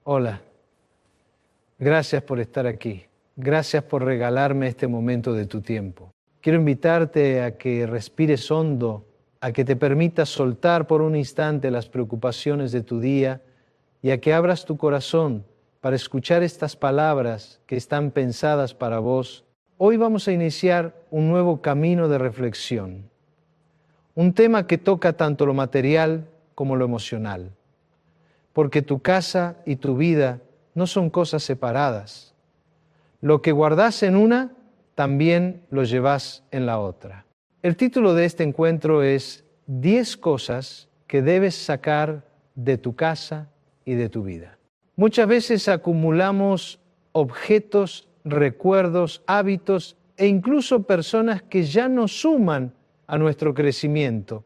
Hola, gracias por estar aquí. Gracias por regalarme este momento de tu tiempo. Quiero invitarte a que respires hondo, a que te permitas soltar por un instante las preocupaciones de tu día y a que abras tu corazón para escuchar estas palabras que están pensadas para vos. Hoy vamos a iniciar un nuevo camino de reflexión, un tema que toca tanto lo material como lo emocional, porque tu casa y tu vida no son cosas separadas. Lo que guardás en una, también lo llevas en la otra. El título de este encuentro es 10 cosas que debes sacar de tu casa y de tu vida. Muchas veces acumulamos objetos, recuerdos, hábitos e incluso personas que ya no suman a nuestro crecimiento.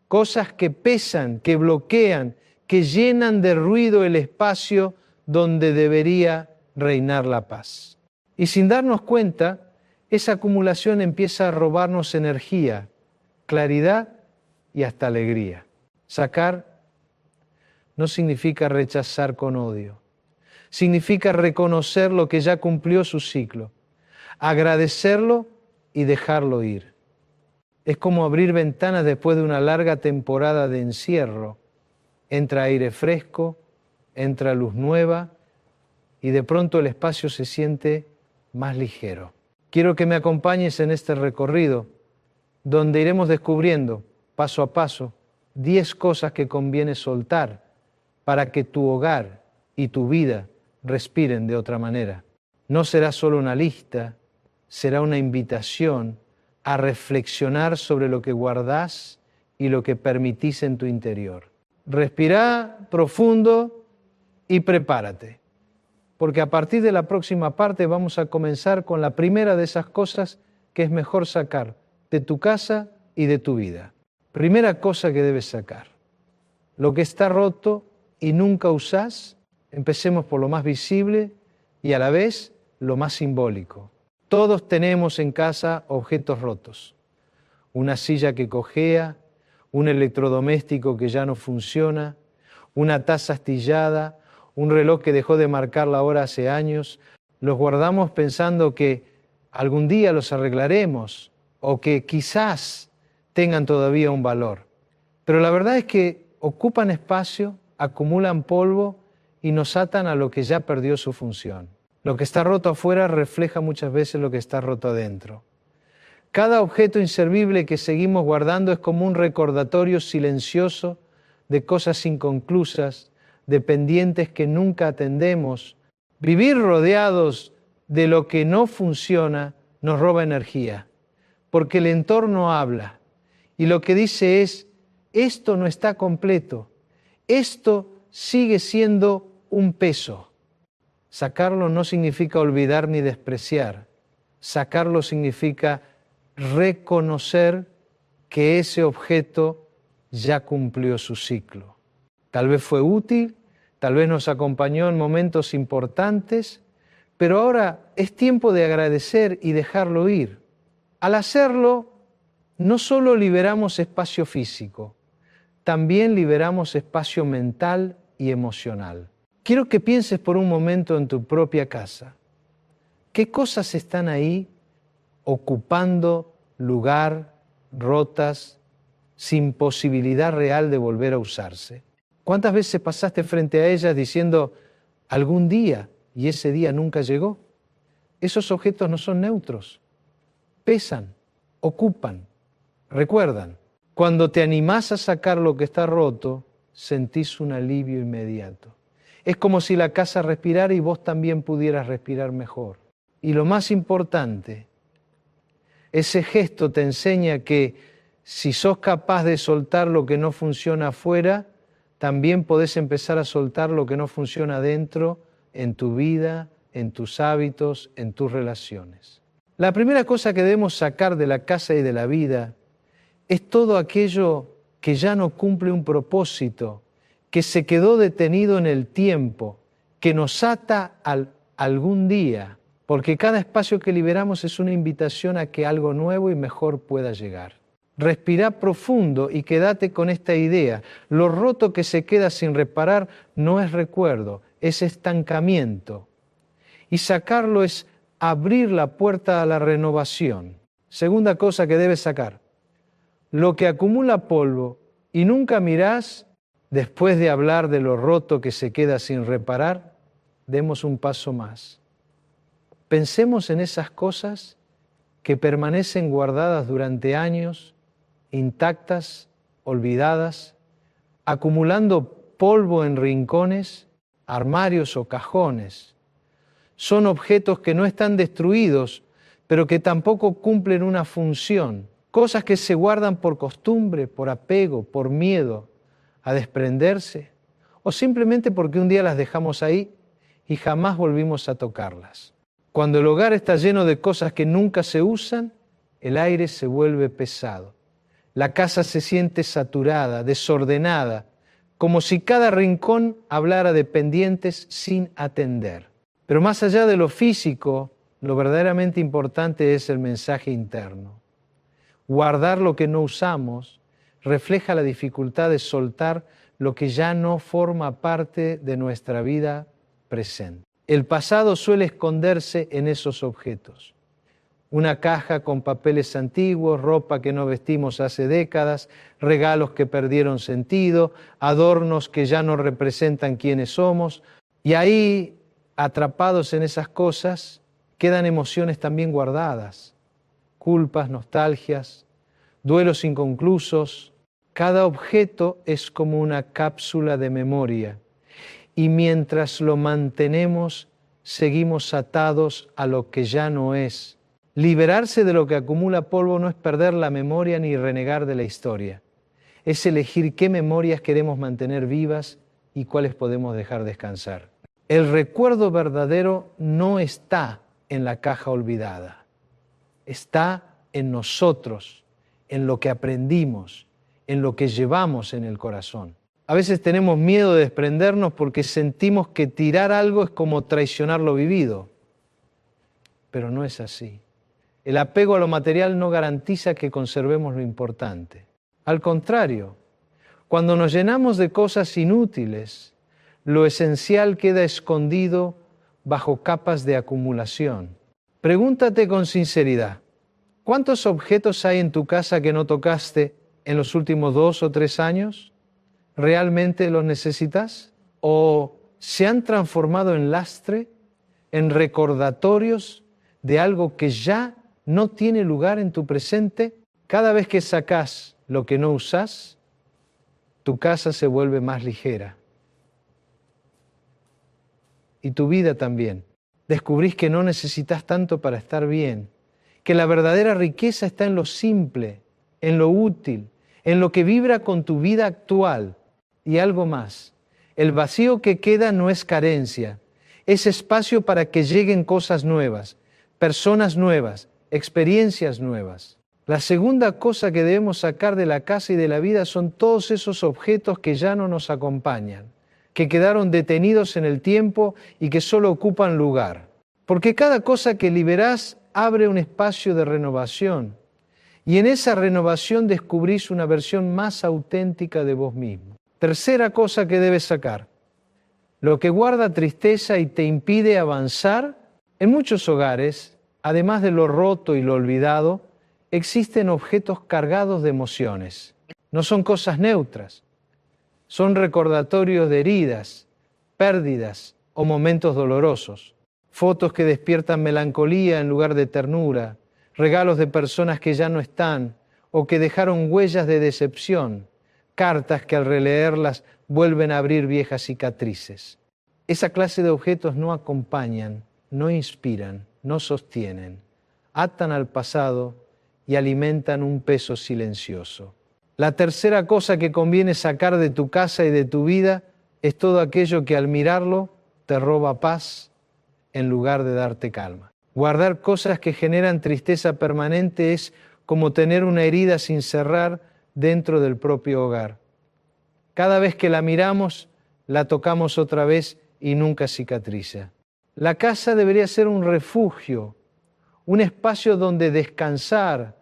Cosas que pesan, que bloquean, que llenan de ruido el espacio donde debería reinar la paz. Y sin darnos cuenta, esa acumulación empieza a robarnos energía, claridad y hasta alegría. Sacar no significa rechazar con odio. Significa reconocer lo que ya cumplió su ciclo, agradecerlo y dejarlo ir. Es como abrir ventanas después de una larga temporada de encierro. Entra aire fresco, entra luz nueva y de pronto el espacio se siente más ligero. Quiero que me acompañes en este recorrido donde iremos descubriendo paso a paso 10 cosas que conviene soltar para que tu hogar y tu vida respiren de otra manera. No será solo una lista, será una invitación a reflexionar sobre lo que guardás y lo que permitís en tu interior. Respirá profundo y prepárate, porque a partir de la próxima parte vamos a comenzar con la primera de esas cosas que es mejor sacar de tu casa y de tu vida. Primera cosa que debes sacar, lo que está roto y nunca usás. Empecemos por lo más visible y a la vez lo más simbólico. Todos tenemos en casa objetos rotos. Una silla que cojea, un electrodoméstico que ya no funciona, una taza astillada, un reloj que dejó de marcar la hora hace años. Los guardamos pensando que algún día los arreglaremos o que quizás tengan todavía un valor. Pero la verdad es que ocupan espacio, acumulan polvo y nos atan a lo que ya perdió su función. Lo que está roto afuera refleja muchas veces lo que está roto adentro. Cada objeto inservible que seguimos guardando es como un recordatorio silencioso de cosas inconclusas, de pendientes que nunca atendemos. Vivir rodeados de lo que no funciona nos roba energía, porque el entorno habla y lo que dice es: esto no está completo, esto sigue siendo un peso. Sacarlo no significa olvidar ni despreciar. Sacarlo significa reconocer que ese objeto ya cumplió su ciclo. Tal vez fue útil, tal vez nos acompañó en momentos importantes, pero ahora es tiempo de agradecer y dejarlo ir. Al hacerlo, no solo liberamos espacio físico, también liberamos espacio mental y emocional. Quiero que pienses por un momento en tu propia casa. ¿Qué cosas están ahí ocupando lugar, rotas, sin posibilidad real de volver a usarse? ¿Cuántas veces pasaste frente a ellas diciendo algún día y ese día nunca llegó? Esos objetos no son neutros, pesan, ocupan, recuerdan. Cuando te animás a sacar lo que está roto, sentís un alivio inmediato. Es como si la casa respirara y vos también pudieras respirar mejor. Y lo más importante, ese gesto te enseña que si sos capaz de soltar lo que no funciona afuera, también podés empezar a soltar lo que no funciona adentro, en tu vida, en tus hábitos, en tus relaciones. La primera cosa que debemos sacar de la casa y de la vida es todo aquello que ya no cumple un propósito, que se quedó detenido en el tiempo, que nos ata algún día, porque cada espacio que liberamos es una invitación a que algo nuevo y mejor pueda llegar. Respirá profundo y quédate con esta idea. Lo roto que se queda sin reparar no es recuerdo, es estancamiento y sacarlo es abrir la puerta a la renovación. Segunda cosa que debes sacar, lo que acumula polvo y nunca mirás, después de hablar de lo roto que se queda sin reparar, demos un paso más. Pensemos en esas cosas que permanecen guardadas durante años, intactas, olvidadas, acumulando polvo en rincones, armarios o cajones. Son objetos que no están destruidos, pero que tampoco cumplen una función. Cosas que se guardan por costumbre, por apego, por miedo a desprenderse, o simplemente porque un día las dejamos ahí y jamás volvimos a tocarlas. Cuando el hogar está lleno de cosas que nunca se usan, el aire se vuelve pesado. La casa se siente saturada, desordenada, como si cada rincón hablara de pendientes sin atender. Pero más allá de lo físico, lo verdaderamente importante es el mensaje interno. Guardar lo que no usamos refleja la dificultad de soltar lo que ya no forma parte de nuestra vida presente. El pasado suele esconderse en esos objetos. Una caja con papeles antiguos, ropa que no vestimos hace décadas, regalos que perdieron sentido, adornos que ya no representan quiénes somos. Y ahí, atrapados en esas cosas, quedan emociones también guardadas, culpas, nostalgias, duelos inconclusos. Cada objeto es como una cápsula de memoria y mientras lo mantenemos, seguimos atados a lo que ya no es. Liberarse de lo que acumula polvo no es perder la memoria ni renegar de la historia. Es elegir qué memorias queremos mantener vivas y cuáles podemos dejar descansar. El recuerdo verdadero no está en la caja olvidada. Está en nosotros, en lo que aprendimos, en lo que llevamos en el corazón. A veces tenemos miedo de desprendernos porque sentimos que tirar algo es como traicionar lo vivido. Pero no es así. El apego a lo material no garantiza que conservemos lo importante. Al contrario, cuando nos llenamos de cosas inútiles, lo esencial queda escondido bajo capas de acumulación. Pregúntate con sinceridad, ¿cuántos objetos hay en tu casa que no tocaste en los últimos 2 o 3 años? ¿Realmente los necesitas? ¿O se han transformado en lastre, en recordatorios de algo que ya no tiene lugar en tu presente? Cada vez que sacás lo que no usás, tu casa se vuelve más ligera. Y tu vida también. Descubrís que no necesitas tanto para estar bien, que la verdadera riqueza está en lo simple, en lo útil, en lo que vibra con tu vida actual. Y algo más, el vacío que queda no es carencia, es espacio para que lleguen cosas nuevas, personas nuevas, experiencias nuevas. La segunda cosa que debemos sacar de la casa y de la vida son todos esos objetos que ya no nos acompañan, que quedaron detenidos en el tiempo y que solo ocupan lugar. Porque cada cosa que liberás abre un espacio de renovación y en esa renovación descubrís una versión más auténtica de vos mismo. Tercera cosa que debes sacar, lo que guarda tristeza y te impide avanzar. En muchos hogares, además de lo roto y lo olvidado, existen objetos cargados de emociones. No son cosas neutras, son recordatorios de heridas, pérdidas o momentos dolorosos. Fotos que despiertan melancolía en lugar de ternura, regalos de personas que ya no están o que dejaron huellas de decepción, cartas que al releerlas vuelven a abrir viejas cicatrices. Esa clase de objetos no acompañan, no inspiran, no sostienen, atan al pasado y alimentan un peso silencioso. La tercera cosa que conviene sacar de tu casa y de tu vida es todo aquello que al mirarlo te roba paz en lugar de darte calma. Guardar cosas que generan tristeza permanente es como tener una herida sin cerrar dentro del propio hogar. Cada vez que la miramos, la tocamos otra vez y nunca cicatriza. La casa debería ser un refugio, un espacio donde descansar,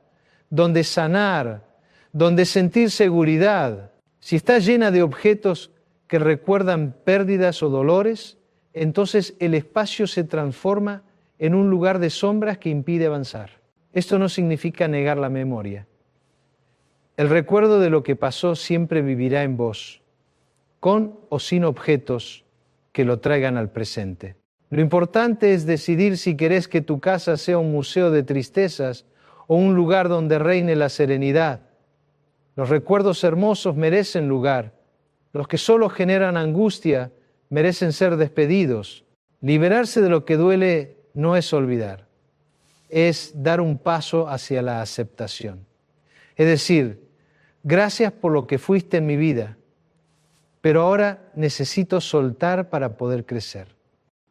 donde sanar, donde sentir seguridad. Si está llena de objetos que recuerdan pérdidas o dolores, entonces el espacio se transforma en un lugar de sombras que impide avanzar. Esto no significa negar la memoria. El recuerdo de lo que pasó siempre vivirá en vos, con o sin objetos que lo traigan al presente. Lo importante es decidir si querés que tu casa sea un museo de tristezas o un lugar donde reine la serenidad. Los recuerdos hermosos merecen lugar. Los que solo generan angustia merecen ser despedidos. Liberarse de lo que duele no es olvidar, es dar un paso hacia la aceptación. Es decir, gracias por lo que fuiste en mi vida, pero ahora necesito soltar para poder crecer.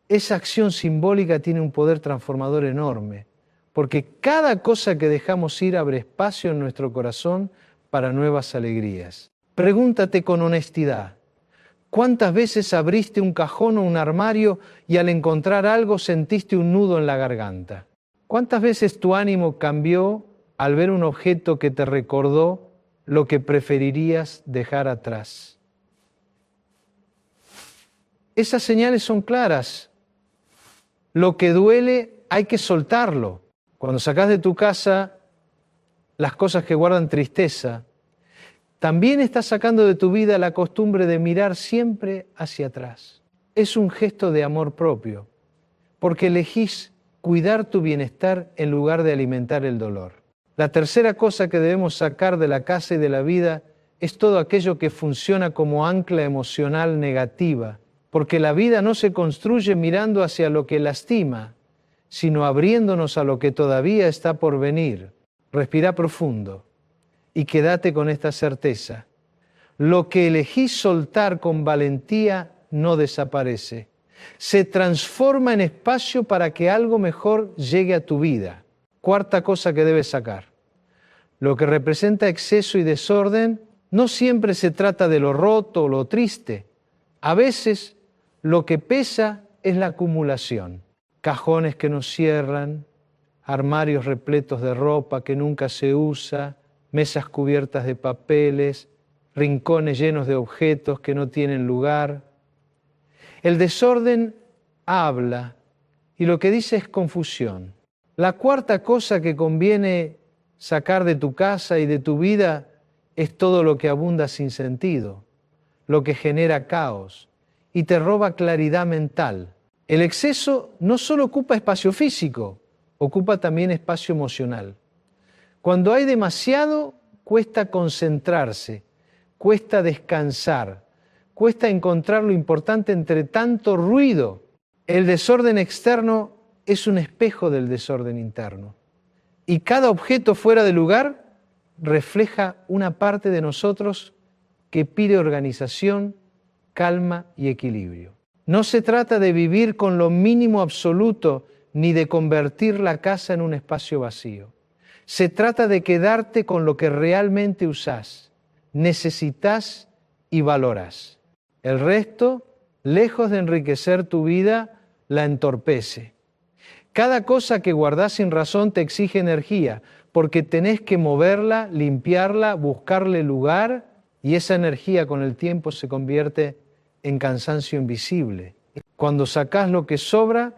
Esa acción simbólica tiene un poder transformador enorme, porque cada cosa que dejamos ir abre espacio en nuestro corazón para nuevas alegrías. Pregúntate con honestidad, ¿cuántas veces abriste un cajón o un armario y al encontrar algo sentiste un nudo en la garganta? ¿Cuántas veces tu ánimo cambió al ver un objeto que te recordó lo que preferirías dejar atrás? Esas señales son claras. Lo que duele hay que soltarlo. Cuando sacás de tu casa las cosas que guardan tristeza, también estás sacando de tu vida la costumbre de mirar siempre hacia atrás. Es un gesto de amor propio, porque elegís cuidar tu bienestar en lugar de alimentar el dolor. La tercera cosa que debemos sacar de la casa y de la vida es todo aquello que funciona como ancla emocional negativa, porque la vida no se construye mirando hacia lo que lastima, sino abriéndonos a lo que todavía está por venir. Respira profundo y quédate con esta certeza. Lo que elegís soltar con valentía no desaparece. Se transforma en espacio para que algo mejor llegue a tu vida. Cuarta cosa que debes sacar. Lo que representa exceso y desorden no siempre se trata de lo roto o lo triste. A veces lo que pesa es la acumulación. Cajones que no cierran, armarios repletos de ropa que nunca se usa, mesas cubiertas de papeles, rincones llenos de objetos que no tienen lugar. El desorden habla y lo que dice es confusión. La cuarta cosa que conviene sacar de tu casa y de tu vida es todo lo que abunda sin sentido, lo que genera caos y te roba claridad mental. El exceso no solo ocupa espacio físico, ocupa también espacio emocional. Cuando hay demasiado, cuesta concentrarse, cuesta descansar, cuesta encontrar lo importante entre tanto ruido. El desorden externo es un espejo del desorden interno. Y cada objeto fuera de lugar refleja una parte de nosotros que pide organización, calma y equilibrio. No se trata de vivir con lo mínimo absoluto ni de convertir la casa en un espacio vacío. Se trata de quedarte con lo que realmente usás, necesitas y valorás. El resto, lejos de enriquecer tu vida, la entorpece. Cada cosa que guardás sin razón te exige energía, porque tenés que moverla, limpiarla, buscarle lugar, y esa energía con el tiempo se convierte en cansancio invisible. Cuando sacás lo que sobra,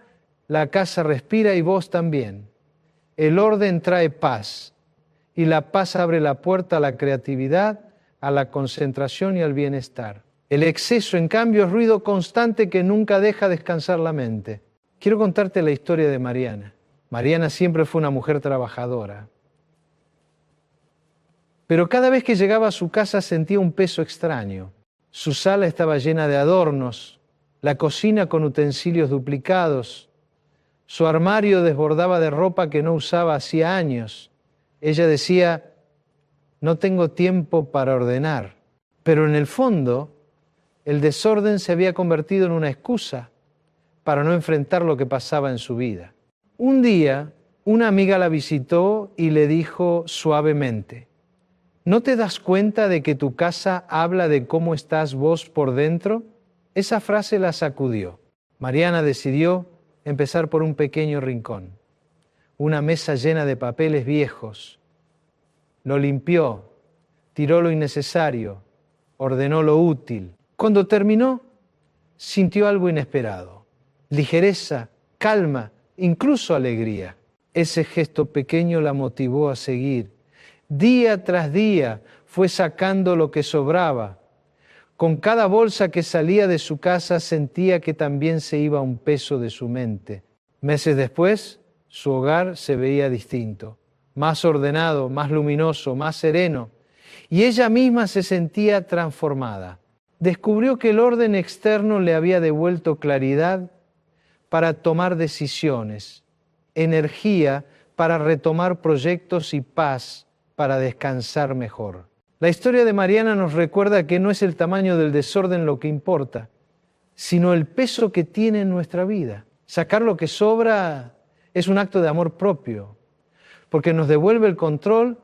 la casa respira y vos también. El orden trae paz y la paz abre la puerta a la creatividad, a la concentración y al bienestar. El exceso, en cambio, es ruido constante que nunca deja descansar la mente. Quiero contarte la historia de Mariana. Mariana siempre fue una mujer trabajadora. Pero cada vez que llegaba a su casa sentía un peso extraño. Su sala estaba llena de adornos, la cocina con utensilios duplicados, su armario desbordaba de ropa que no usaba hacía años. Ella decía, no tengo tiempo para ordenar. Pero en el fondo, el desorden se había convertido en una excusa para no enfrentar lo que pasaba en su vida. Un día, una amiga la visitó y le dijo suavemente, ¿no te das cuenta de que tu casa habla de cómo estás vos por dentro? Esa frase la sacudió. Mariana decidió empezar por un pequeño rincón, una mesa llena de papeles viejos. Lo limpió, tiró lo innecesario, ordenó lo útil. Cuando terminó, sintió algo inesperado. ligereza, calma, incluso alegría. Ese gesto pequeño la motivó a seguir. Día tras día fue sacando lo que sobraba. Con cada bolsa que salía de su casa sentía que también se iba un peso de su mente. Meses después, su hogar se veía distinto, más ordenado, más luminoso, más sereno, y ella misma se sentía transformada. Descubrió que el orden externo le había devuelto claridad para tomar decisiones, energía para retomar proyectos y paz para descansar mejor. La historia de Mariana nos recuerda que no es el tamaño del desorden lo que importa, sino el peso que tiene en nuestra vida. Sacar lo que sobra es un acto de amor propio, porque nos devuelve el control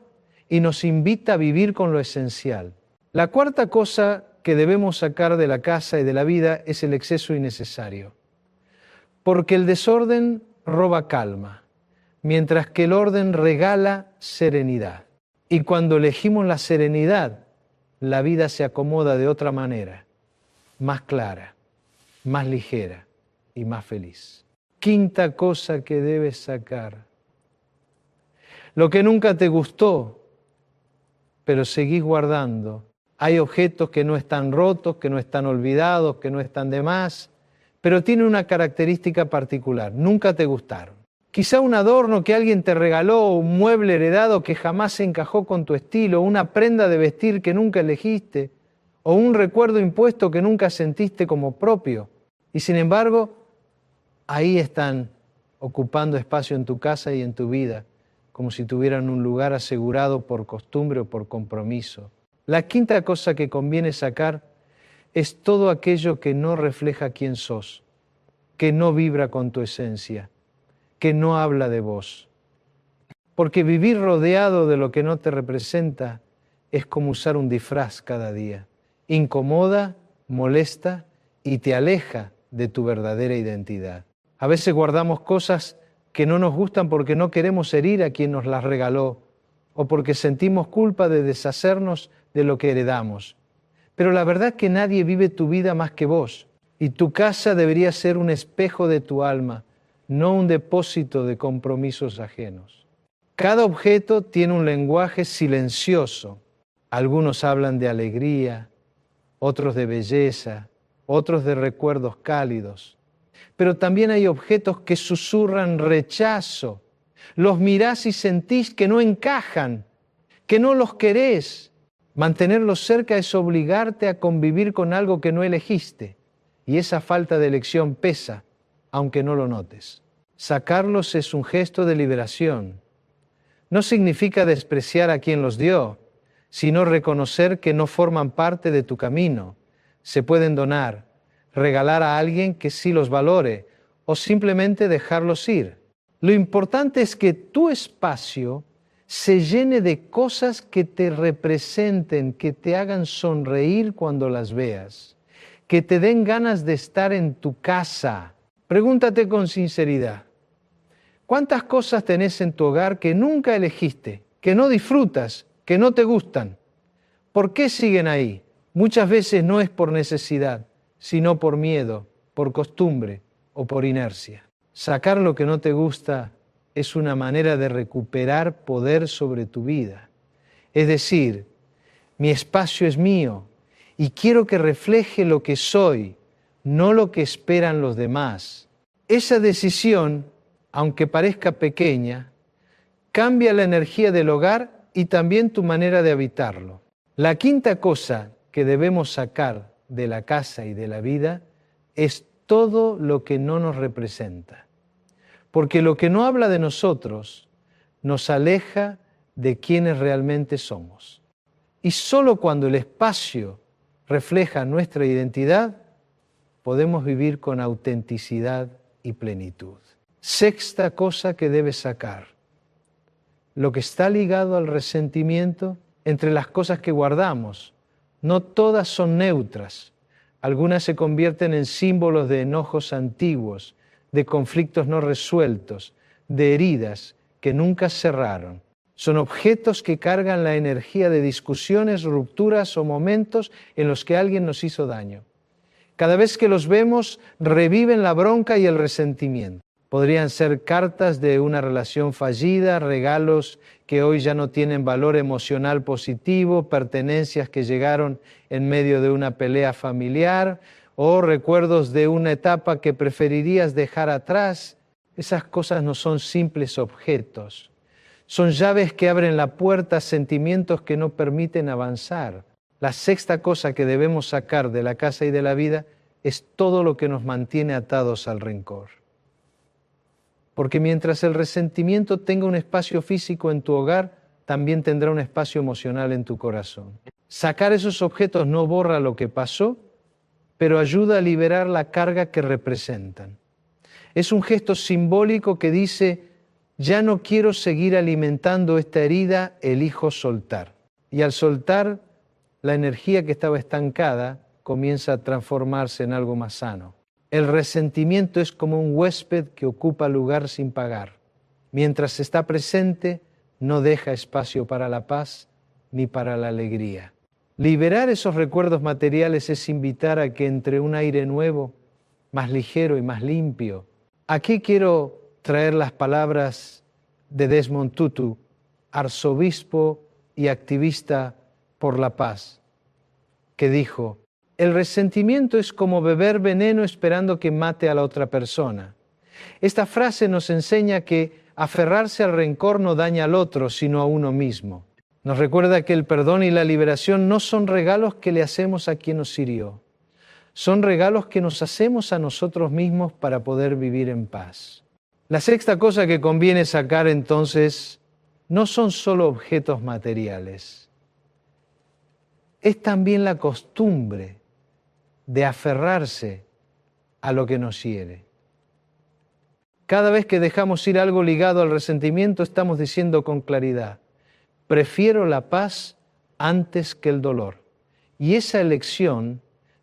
y nos invita a vivir con lo esencial. La cuarta cosa que debemos sacar de la casa y de la vida es el exceso innecesario, porque el desorden roba calma, mientras que el orden regala serenidad. Y cuando elegimos la serenidad, la vida se acomoda de otra manera, más clara, más ligera y más feliz. Quinta cosa que debes sacar: lo que nunca te gustó, pero seguís guardando. Hay objetos que no están rotos, que no están olvidados, que no están de más, pero tienen una característica particular: nunca te gustaron. Quizá un adorno que alguien te regaló, un mueble heredado que jamás se encajó con tu estilo, una prenda de vestir que nunca elegiste, o un recuerdo impuesto que nunca sentiste como propio. Y sin embargo, ahí están, ocupando espacio en tu casa y en tu vida, como si tuvieran un lugar asegurado por costumbre o por compromiso. La quinta cosa que conviene sacar es todo aquello que no refleja quién sos, que no vibra con tu esencia, que no habla de vos. Porque vivir rodeado de lo que no te representa es como usar un disfraz cada día. Incomoda, molesta y te aleja de tu verdadera identidad. A veces guardamos cosas que no nos gustan porque no queremos herir a quien nos las regaló o porque sentimos culpa de deshacernos de lo que heredamos. Pero la verdad es que nadie vive tu vida más que vos, y tu casa debería ser un espejo de tu alma, no un depósito de compromisos ajenos. Cada objeto tiene un lenguaje silencioso. Algunos hablan de alegría, otros de belleza, otros de recuerdos cálidos. Pero también hay objetos que susurran rechazo. Los mirás y sentís que no encajan, que no los querés. Mantenerlos cerca es obligarte a convivir con algo que no elegiste. Y esa falta de elección pesa, aunque no lo notes. Sacarlos es un gesto de liberación. No significa despreciar a quien los dio, sino reconocer que no forman parte de tu camino. Se pueden donar, regalar a alguien que sí los valore o simplemente dejarlos ir. Lo importante es que tu espacio se llene de cosas que te representen, que te hagan sonreír cuando las veas, que te den ganas de estar en tu casa. Pregúntate con sinceridad: ¿cuántas cosas tenés en tu hogar que nunca elegiste, que no disfrutas, que no te gustan? ¿Por qué siguen ahí? Muchas veces no es por necesidad, sino por miedo, por costumbre o por inercia. Sacar lo que no te gusta es una manera de recuperar poder sobre tu vida. Es decir, mi espacio es mío y quiero que refleje lo que soy, no lo que esperan los demás. Esa decisión, aunque parezca pequeña, cambia la energía del hogar y también tu manera de habitarlo. La quinta cosa que debemos sacar de la casa y de la vida es todo lo que no nos representa. Porque lo que no habla de nosotros nos aleja de quienes realmente somos. Y solo cuando el espacio refleja nuestra identidad, podemos vivir con autenticidad y plenitud. Sexta cosa que debes sacar: lo que está ligado al resentimiento entre las cosas que guardamos. No todas son neutras. Algunas se convierten en símbolos de enojos antiguos, de conflictos no resueltos, de heridas que nunca cerraron. Son objetos que cargan la energía de discusiones, rupturas o momentos en los que alguien nos hizo daño. Cada vez que los vemos, reviven la bronca y el resentimiento. Podrían ser cartas de una relación fallida, regalos que hoy ya no tienen valor emocional positivo, pertenencias que llegaron en medio de una pelea familiar o recuerdos de una etapa que preferirías dejar atrás. Esas cosas no son simples objetos. Son llaves que abren la puerta a sentimientos que no permiten avanzar. La sexta cosa que debemos sacar de la casa y de la vida es todo lo que nos mantiene atados al rencor. Porque mientras el resentimiento tenga un espacio físico en tu hogar, también tendrá un espacio emocional en tu corazón. Sacar esos objetos no borra lo que pasó, pero ayuda a liberar la carga que representan. Es un gesto simbólico que dice: ya no quiero seguir alimentando esta herida, elijo soltar. Y al soltar, la energía que estaba estancada comienza a transformarse en algo más sano. El resentimiento es como un huésped que ocupa lugar sin pagar. Mientras está presente, no deja espacio para la paz ni para la alegría. Liberar esos recuerdos materiales es invitar a que entre un aire nuevo, más ligero y más limpio. Aquí quiero traer las palabras de Desmond Tutu, arzobispo y activista por la paz, que dijo: el resentimiento es como beber veneno esperando que mate a la otra persona. Esta frase nos enseña que aferrarse al rencor no daña al otro, sino a uno mismo. Nos recuerda que el perdón y la liberación no son regalos que le hacemos a quien nos hirió. Son regalos que nos hacemos a nosotros mismos para poder vivir en paz. La sexta cosa que conviene sacar entonces no son solo objetos materiales. Es también la costumbre de aferrarse a lo que nos hiere. Cada vez que dejamos ir algo ligado al resentimiento, estamos diciendo con claridad: prefiero la paz antes que el dolor. Y esa elección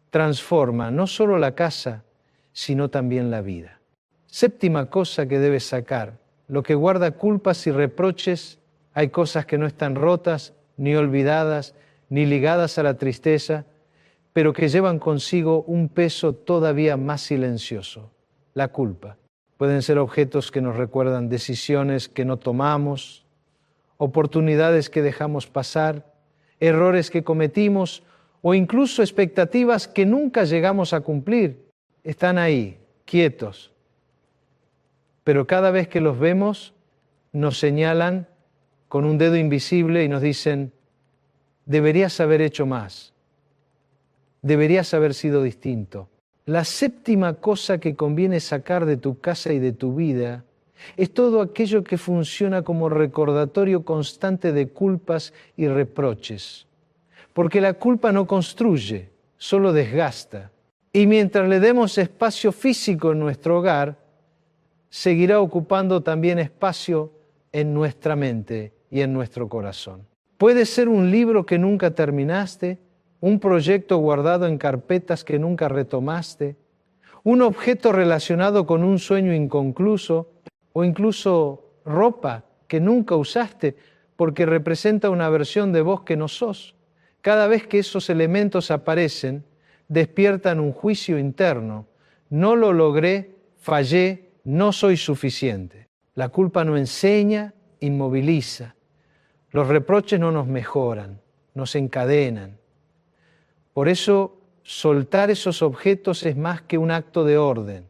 transforma no solo la casa, sino también la vida. Séptima cosa que debes sacar: lo que guarda culpas y reproches. Hay cosas que no están rotas, ni olvidadas, ni ligadas a la tristeza, pero que llevan consigo un peso todavía más silencioso: la culpa. Pueden ser objetos que nos recuerdan decisiones que no tomamos, oportunidades que dejamos pasar, errores que cometimos o incluso expectativas que nunca llegamos a cumplir. Están ahí, quietos. Pero cada vez que los vemos, nos señalan con un dedo invisible y nos dicen: deberías haber hecho más. Deberías haber sido distinto. La séptima cosa que conviene sacar de tu casa y de tu vida es todo aquello que funciona como recordatorio constante de culpas y reproches. Porque la culpa no construye, solo desgasta. Y mientras le demos espacio físico en nuestro hogar, seguirá ocupando también espacio en nuestra mente y en nuestro corazón. Puede ser un libro que nunca terminaste, un proyecto guardado en carpetas que nunca retomaste, un objeto relacionado con un sueño inconcluso o incluso ropa que nunca usaste porque representa una versión de vos que no sos. Cada vez que esos elementos aparecen, despiertan un juicio interno. No lo logré, fallé, no soy suficiente. La culpa no enseña, inmoviliza. Los reproches no nos mejoran, nos encadenan. Por eso, soltar esos objetos es más que un acto de orden.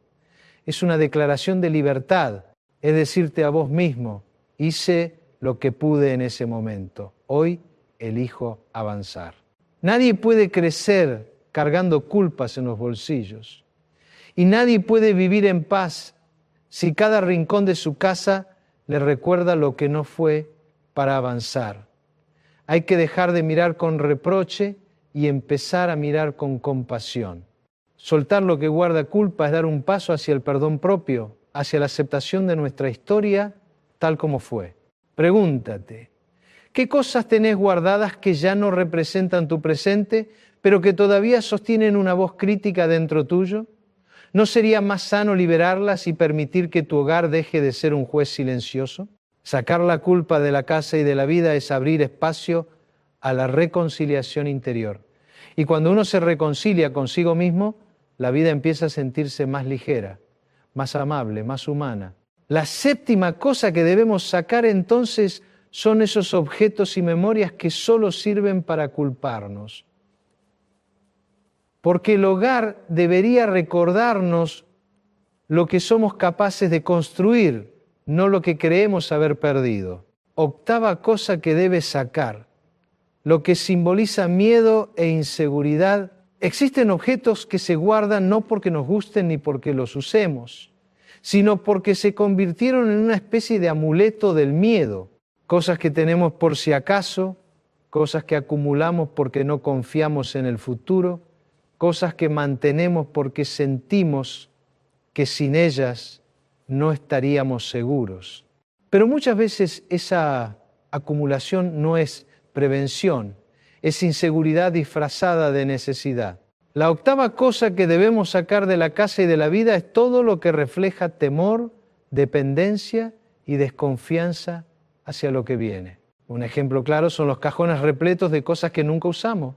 Es una declaración de libertad. Es decirte a vos mismo: hice lo que pude en ese momento. Hoy elijo avanzar. Nadie puede crecer cargando culpas en los bolsillos. Y nadie puede vivir en paz si cada rincón de su casa le recuerda lo que no fue para avanzar. Hay que dejar de mirar con reproche y empezar a mirar con compasión. Soltar lo que guarda culpa es dar un paso hacia el perdón propio, hacia la aceptación de nuestra historia tal como fue. Pregúntate: ¿qué cosas tenés guardadas que ya no representan tu presente, pero que todavía sostienen una voz crítica dentro tuyo? ¿No sería más sano liberarlas y permitir que tu hogar deje de ser un juez silencioso? Sacar la culpa de la casa y de la vida es abrir espacio a la reconciliación interior. Y cuando uno se reconcilia consigo mismo, la vida empieza a sentirse más ligera, más amable, más humana. La séptima cosa que debemos sacar entonces son esos objetos y memorias que solo sirven para culparnos. Porque el hogar debería recordarnos lo que somos capaces de construir, no lo que creemos haber perdido. Octava cosa que debes sacar, lo que simboliza miedo e inseguridad. Existen objetos que se guardan no porque nos gusten ni porque los usemos, sino porque se convirtieron en una especie de amuleto del miedo. Cosas que tenemos por si acaso, cosas que acumulamos porque no confiamos en el futuro, cosas que mantenemos porque sentimos que sin ellas no estaríamos seguros. Pero muchas veces esa acumulación no es prevención, es inseguridad disfrazada de necesidad. La octava cosa que debemos sacar de la casa y de la vida es todo lo que refleja temor, dependencia y desconfianza hacia lo que viene. Un ejemplo claro son los cajones repletos de cosas que nunca usamos,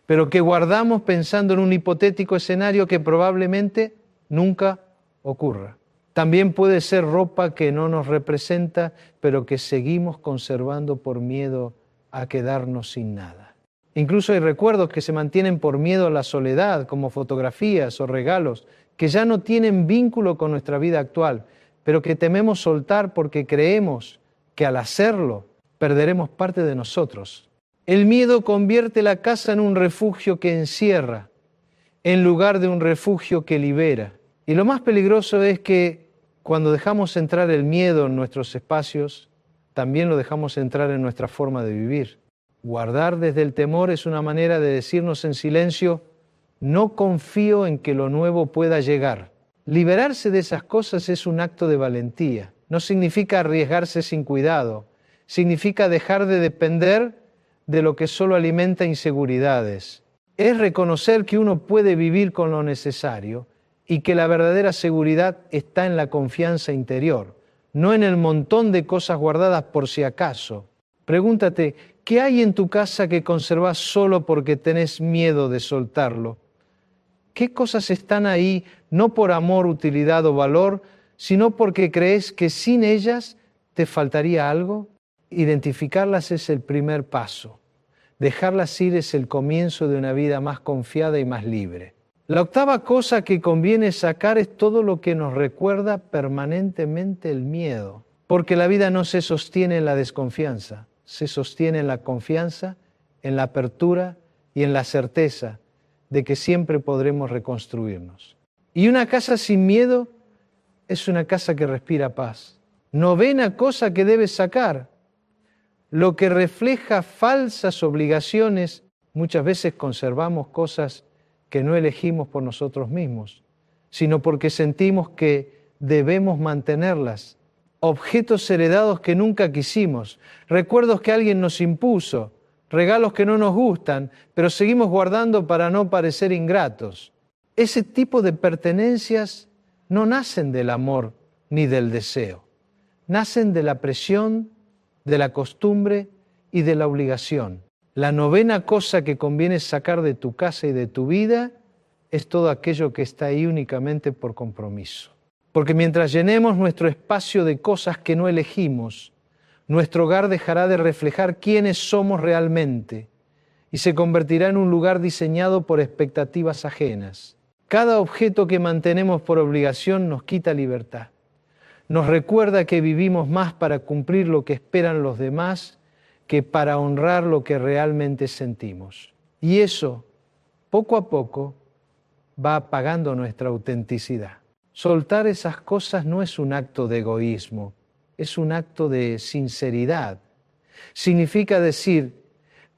pero que guardamos pensando en un hipotético escenario que probablemente nunca ocurra. También puede ser ropa que no nos representa, pero que seguimos conservando por miedo a quedarnos sin nada. Incluso hay recuerdos que se mantienen por miedo a la soledad, como fotografías o regalos, que ya no tienen vínculo con nuestra vida actual, pero que tememos soltar porque creemos que al hacerlo perderemos parte de nosotros. El miedo convierte la casa en un refugio que encierra, en lugar de un refugio que libera. Y lo más peligroso es que cuando dejamos entrar el miedo en nuestros espacios, también lo dejamos entrar en nuestra forma de vivir. Guardar desde el temor es una manera de decirnos en silencio, no confío en que lo nuevo pueda llegar. Liberarse de esas cosas es un acto de valentía. No significa arriesgarse sin cuidado, significa dejar de depender de lo que solo alimenta inseguridades. Es reconocer que uno puede vivir con lo necesario y que la verdadera seguridad está en la confianza interior, no en el montón de cosas guardadas por si acaso. Pregúntate, ¿qué hay en tu casa que conservas solo porque tenés miedo de soltarlo? ¿Qué cosas están ahí no por amor, utilidad o valor, sino porque crees que sin ellas te faltaría algo? Identificarlas es el primer paso. Dejarlas ir es el comienzo de una vida más confiada y más libre. La octava cosa que conviene sacar es todo lo que nos recuerda permanentemente el miedo, porque la vida no se sostiene en la desconfianza, se sostiene en la confianza, en la apertura y en la certeza de que siempre podremos reconstruirnos. Y una casa sin miedo es una casa que respira paz. Novena cosa que debes sacar, lo que refleja falsas obligaciones. Muchas veces conservamos cosas que no elegimos por nosotros mismos, sino porque sentimos que debemos mantenerlas. Objetos heredados que nunca quisimos, recuerdos que alguien nos impuso, regalos que no nos gustan, pero seguimos guardando para no parecer ingratos. Ese tipo de pertenencias no nacen del amor ni del deseo, nacen de la presión, de la costumbre y de la obligación. La novena cosa que conviene sacar de tu casa y de tu vida es todo aquello que está ahí únicamente por compromiso. Porque mientras llenemos nuestro espacio de cosas que no elegimos, nuestro hogar dejará de reflejar quiénes somos realmente y se convertirá en un lugar diseñado por expectativas ajenas. Cada objeto que mantenemos por obligación nos quita libertad. Nos recuerda que vivimos más para cumplir lo que esperan los demás que para honrar lo que realmente sentimos. Y eso, poco a poco, va apagando nuestra autenticidad. Soltar esas cosas no es un acto de egoísmo, es un acto de sinceridad. Significa decir,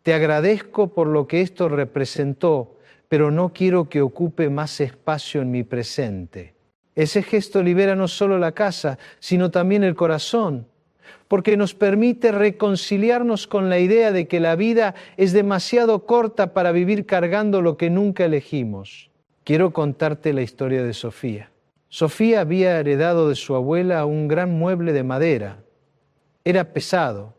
te agradezco por lo que esto representó, pero no quiero que ocupe más espacio en mi presente. Ese gesto libera no solo la casa, sino también el corazón, porque nos permite reconciliarnos con la idea de que la vida es demasiado corta para vivir cargando lo que nunca elegimos. Quiero contarte la historia de Sofía. Sofía había heredado de su abuela un gran mueble de madera. Era pesado,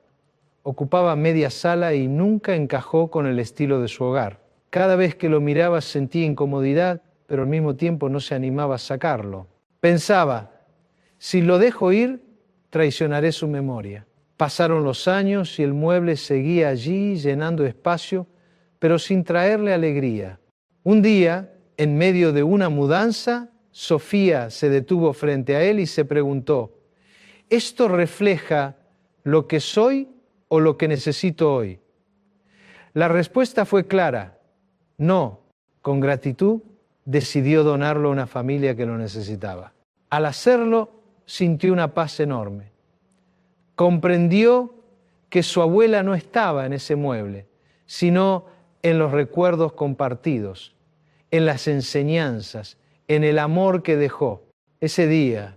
ocupaba media sala y nunca encajó con el estilo de su hogar. Cada vez que lo miraba sentía incomodidad, pero al mismo tiempo no se animaba a sacarlo. Pensaba, si lo dejo ir, traicionaré su memoria. Pasaron los años y el mueble seguía allí llenando espacio, pero sin traerle alegría. Un día, en medio de una mudanza, Sofía se detuvo frente a él y se preguntó, ¿esto refleja lo que soy o lo que necesito hoy? La respuesta fue clara, no. Con gratitud, decidió donarlo a una familia que lo necesitaba. Al hacerlo, sintió una paz enorme. Comprendió que su abuela no estaba en ese mueble, sino en los recuerdos compartidos, en las enseñanzas, en el amor que dejó. Ese día,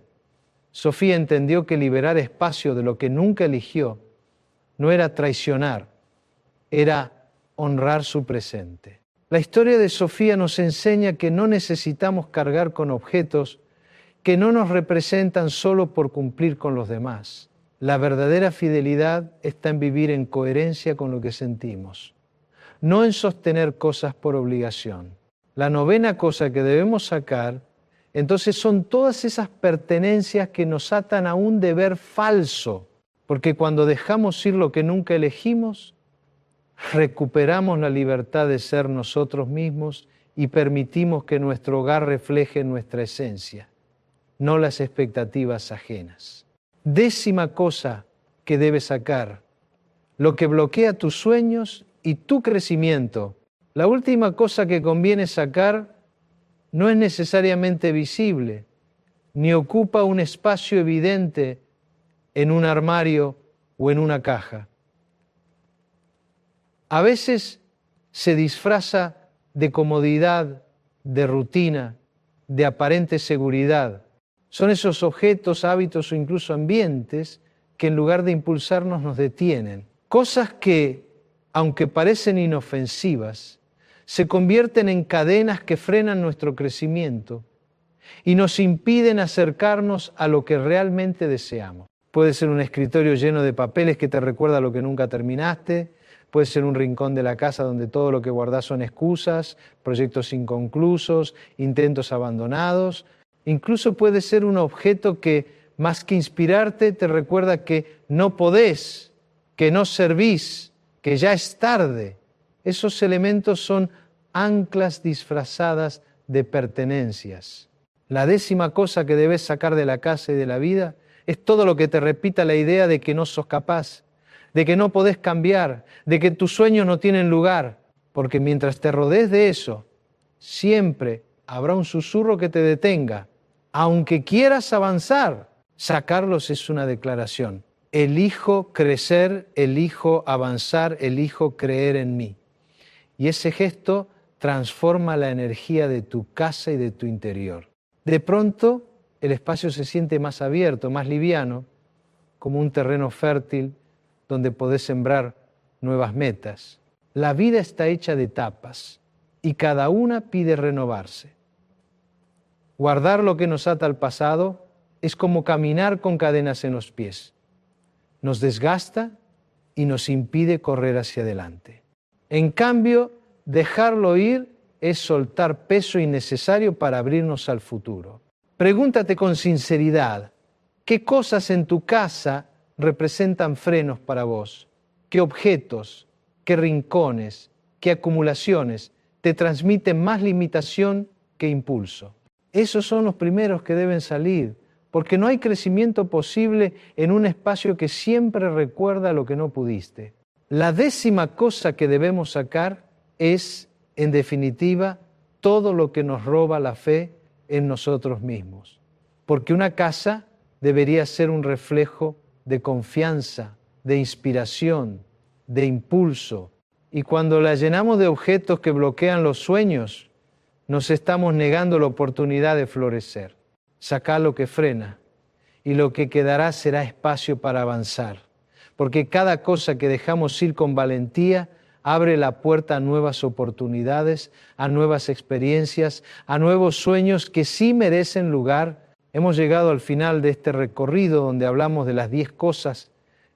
Sofía entendió que liberar espacio de lo que nunca eligió no era traicionar, era honrar su presente. La historia de Sofía nos enseña que no necesitamos cargar con objetos que no nos representan solo por cumplir con los demás. La verdadera fidelidad está en vivir en coherencia con lo que sentimos, no en sostener cosas por obligación. La novena cosa que debemos sacar, entonces, son todas esas pertenencias que nos atan a un deber falso, porque cuando dejamos ir lo que nunca elegimos, recuperamos la libertad de ser nosotros mismos y permitimos que nuestro hogar refleje nuestra esencia, no las expectativas ajenas. Décima cosa que debes sacar, lo que bloquea tus sueños y tu crecimiento. La última cosa que conviene sacar no es necesariamente visible, ni ocupa un espacio evidente en un armario o en una caja. A veces se disfraza de comodidad, de rutina, de aparente seguridad. Son esos objetos, hábitos o incluso ambientes que en lugar de impulsarnos nos detienen. Cosas que, aunque parecen inofensivas, se convierten en cadenas que frenan nuestro crecimiento y nos impiden acercarnos a lo que realmente deseamos. Puede ser un escritorio lleno de papeles que te recuerda lo que nunca terminaste, puede ser un rincón de la casa donde todo lo que guardás son excusas, proyectos inconclusos, intentos abandonados. Incluso puede ser un objeto que, más que inspirarte, te recuerda que no podés, que no servís, que ya es tarde. Esos elementos son anclas disfrazadas de pertenencias. La décima cosa que debes sacar de la casa y de la vida es todo lo que te repita la idea de que no sos capaz, de que no podés cambiar, de que tus sueños no tienen lugar, porque mientras te rodees de eso, siempre habrá un susurro que te detenga. Aunque quieras avanzar, sacarlos es una declaración. Elijo crecer, elijo avanzar, elijo creer en mí. Y ese gesto transforma la energía de tu casa y de tu interior. De pronto, el espacio se siente más abierto, más liviano, como un terreno fértil donde podés sembrar nuevas metas. La vida está hecha de etapas y cada una pide renovarse. Guardar lo que nos ata al pasado es como caminar con cadenas en los pies. Nos desgasta y nos impide correr hacia adelante. En cambio, dejarlo ir es soltar peso innecesario para abrirnos al futuro. Pregúntate con sinceridad, ¿qué cosas en tu casa representan frenos para vos? ¿Qué objetos, qué rincones, qué acumulaciones te transmiten más limitación que impulso? Esos son los primeros que deben salir, porque no hay crecimiento posible en un espacio que siempre recuerda lo que no pudiste. La décima cosa que debemos sacar es, en definitiva, todo lo que nos roba la fe en nosotros mismos. Porque una casa debería ser un reflejo de confianza, de inspiración, de impulso. Y cuando la llenamos de objetos que bloquean los sueños, nos estamos negando la oportunidad de florecer. Sacá lo que frena y lo que quedará será espacio para avanzar. Porque cada cosa que dejamos ir con valentía abre la puerta a nuevas oportunidades, a nuevas experiencias, a nuevos sueños que sí merecen lugar. Hemos llegado al final de este recorrido donde hablamos de las 10 cosas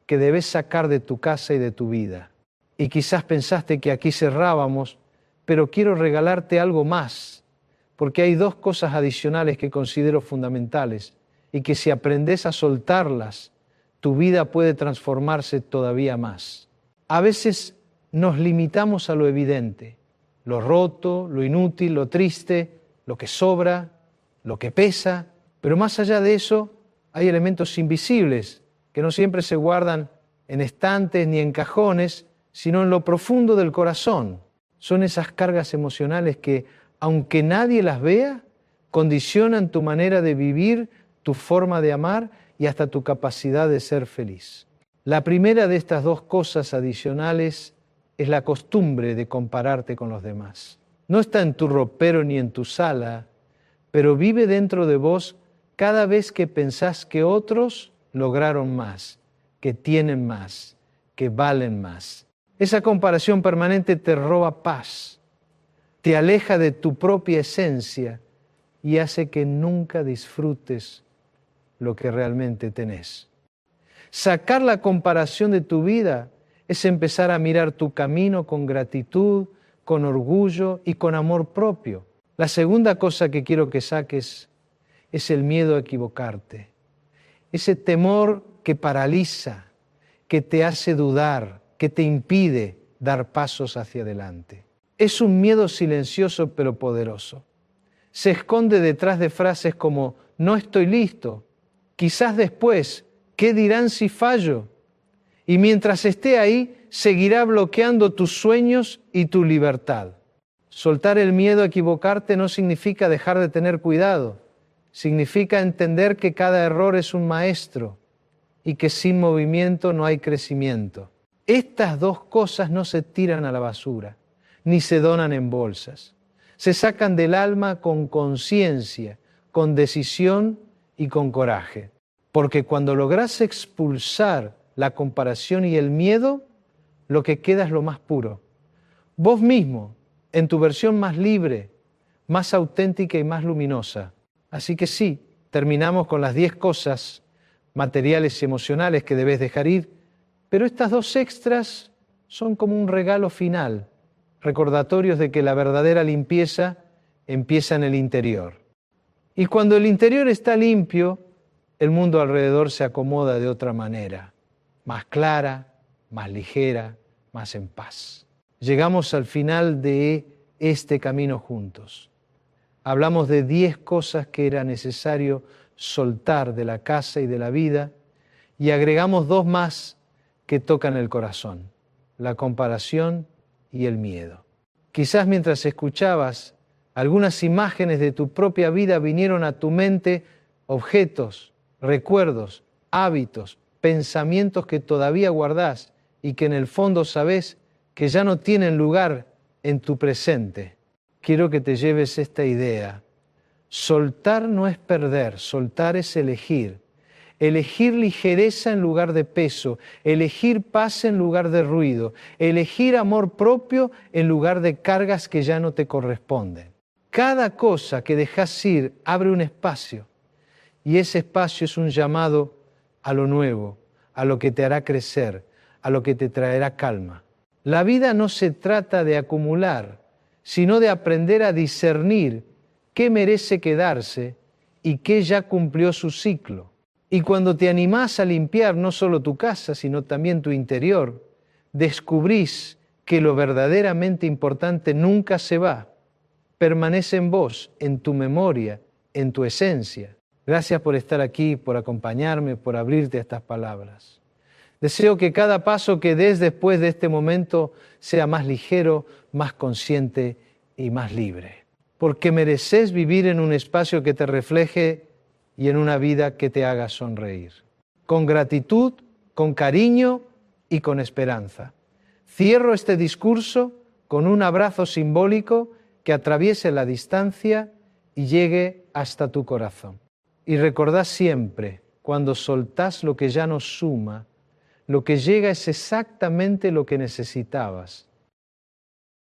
que debes sacar de tu casa y de tu vida. Y quizás pensaste que aquí cerrábamos, pero quiero regalarte algo más, porque hay dos cosas adicionales que considero fundamentales y que si aprendes a soltarlas, tu vida puede transformarse todavía más. A veces nos limitamos a lo evidente, lo roto, lo inútil, lo triste, lo que sobra, lo que pesa, pero más allá de eso hay elementos invisibles que no siempre se guardan en estantes ni en cajones, sino en lo profundo del corazón. Son esas cargas emocionales que, aunque nadie las vea, condicionan tu manera de vivir, tu forma de amar y hasta tu capacidad de ser feliz. La primera de estas dos cosas adicionales es la costumbre de compararte con los demás. No está en tu ropero ni en tu sala, pero vive dentro de vos cada vez que pensás que otros lograron más, que tienen más, que valen más. Esa comparación permanente te roba paz, te aleja de tu propia esencia y hace que nunca disfrutes lo que realmente tenés. Sacar la comparación de tu vida es empezar a mirar tu camino con gratitud, con orgullo y con amor propio. La segunda cosa que quiero que saques es el miedo a equivocarte. Ese temor que paraliza, que te hace dudar, que te impide dar pasos hacia adelante. Es un miedo silencioso pero poderoso. Se esconde detrás de frases como no estoy listo, quizás después, ¿qué dirán si fallo? Y mientras esté ahí, seguirá bloqueando tus sueños y tu libertad. Soltar el miedo a equivocarte no significa dejar de tener cuidado. Significa entender que cada error es un maestro y que sin movimiento no hay crecimiento. Estas dos cosas no se tiran a la basura, ni se donan en bolsas. Se sacan del alma con conciencia, con decisión y con coraje. Porque cuando lográs expulsar la comparación y el miedo, lo que queda es lo más puro. Vos mismo, en tu versión más libre, más auténtica y más luminosa. Así que sí, terminamos con las 10 cosas materiales y emocionales que debes dejar ir, pero estas dos extras son como un regalo final, recordatorios de que la verdadera limpieza empieza en el interior. Y cuando el interior está limpio, el mundo alrededor se acomoda de otra manera, más clara, más ligera, más en paz. Llegamos al final de este camino juntos. Hablamos de 10 cosas que era necesario soltar de la casa y de la vida y agregamos 2 más que tocan el corazón, la comparación y el miedo. Quizás mientras escuchabas, algunas imágenes de tu propia vida vinieron a tu mente, objetos, recuerdos, hábitos, pensamientos que todavía guardás y que en el fondo sabés que ya no tienen lugar en tu presente. Quiero que te lleves esta idea. Soltar no es perder, soltar es elegir. Elegir ligereza en lugar de peso, elegir paz en lugar de ruido, elegir amor propio en lugar de cargas que ya no te corresponden. Cada cosa que dejas ir abre un espacio y ese espacio es un llamado a lo nuevo, a lo que te hará crecer, a lo que te traerá calma. La vida no se trata de acumular, sino de aprender a discernir qué merece quedarse y qué ya cumplió su ciclo. Y cuando te animás a limpiar no solo tu casa, sino también tu interior, descubrís que lo verdaderamente importante nunca se va, permanece en vos, en tu memoria, en tu esencia. Gracias por estar aquí, por acompañarme, por abrirte a estas palabras. Deseo que cada paso que des después de este momento sea más ligero, más consciente y más libre. Porque mereces vivir en un espacio que te refleje y en una vida que te haga sonreír. Con gratitud, con cariño y con esperanza. Cierro este discurso con un abrazo simbólico que atraviese la distancia y llegue hasta tu corazón. Y recordad siempre, cuando soltás lo que ya no suma, lo que llega es exactamente lo que necesitabas,